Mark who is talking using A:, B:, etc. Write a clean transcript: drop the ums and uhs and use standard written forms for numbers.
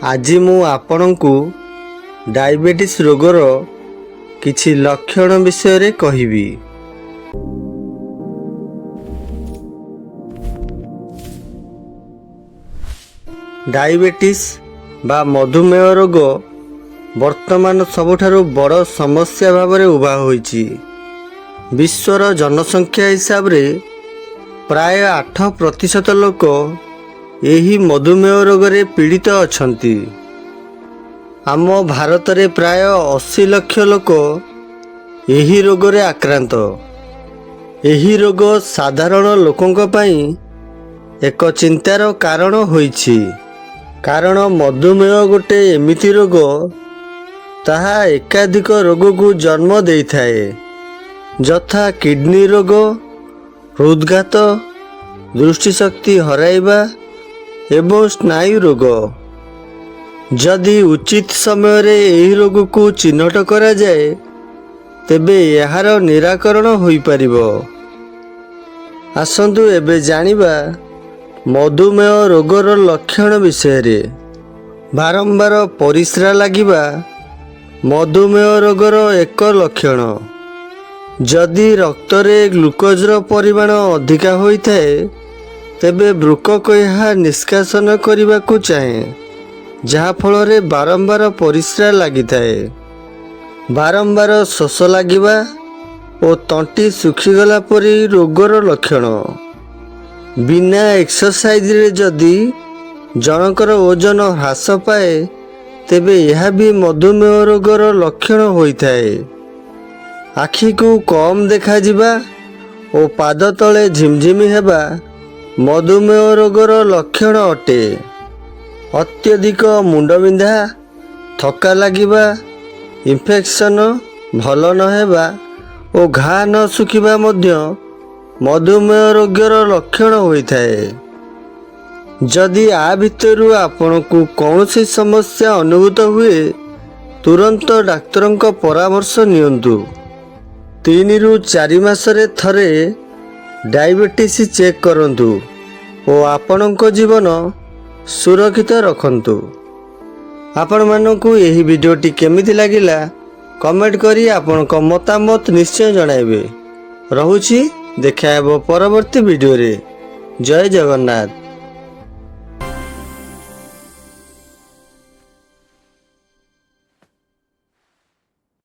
A: आज मु आपणकु डायबिटीज रोगर किछि लक्षण विषय रे कहिबी। डायबिटीज बा मधुमेह रोग वर्तमान सबुठारु बड़ समस्या भाव में उभा होइछि। विश्वर जनसंख्या हिसाब रे प्राय 8% लोक एही मधुमेह रोग रे पीड़ित अछंती। आम भारत रे प्राय 80 लाख लोक एही रोग रे आक्रांत। एही रोग साधारण लोकंक पई एक चिंतार कारण होइछि, कारण मधुमेह गोटे एमिति रोग ताहा एकाधिक रोग को जन्म देई थाए, जथा किडनी रोग, हृदघात, दृष्टिशक्ति हराइबा एवं स्नायु रोग। जदि उचित समय रे एही रोग को चिन्हट करा जाए तेबे यार निराकरण होई परिबो। आसंतु एबे जानिबा मधुमेह रोगर लक्षण विषय रे। बारंबार परिस्रा लागिबा मधुमेह रोगर एक लक्षण। जदि रक्त रे ग्लुकोजर परिमाण अधिका होइथाए तेबे वृकक यह निष्कासन करने को चाहे, जहा फल रे बारंबार परिस्रा लागिथाए। बारंबार शोष लागिबा और तंटी सुखीगला परी रोगर लक्षण। बिना एक्सरसाइज रे जदि जनकर ओजन ह्रास पाए तेबे यह भी मधुमेह रोगर लक्षण होइथाए। आखि को कम देखा जिबा और पाद तले झिमझिमी हेबा मधुमेह रोगर लक्षण अटे। अत्यधिक मुंडबिंधा, थका लागिबा, इन्फेक्शन भल न हेबा और घा न सुखिबा मध्य मधुमेह रोगर लक्षण होइथाए। जदि आ भितरु आपनकु कौनसी समस्या अनुभूत हुए तुरंत डाक्तरंक परामर्श नियंतु। 3 ରୁ 4 मासरे थरे डायबिटीज चेक करंतु और आपणक जीवन सुरक्षित रखंतु। आपण मानकु एही वीडियोटी केमिति लागिला कमेंट करी आपणक मतामत निश्चय जणाइबे। रहुछि, देखा हेबो परवर्ती वीडियो रे। जय जगन्नाथ।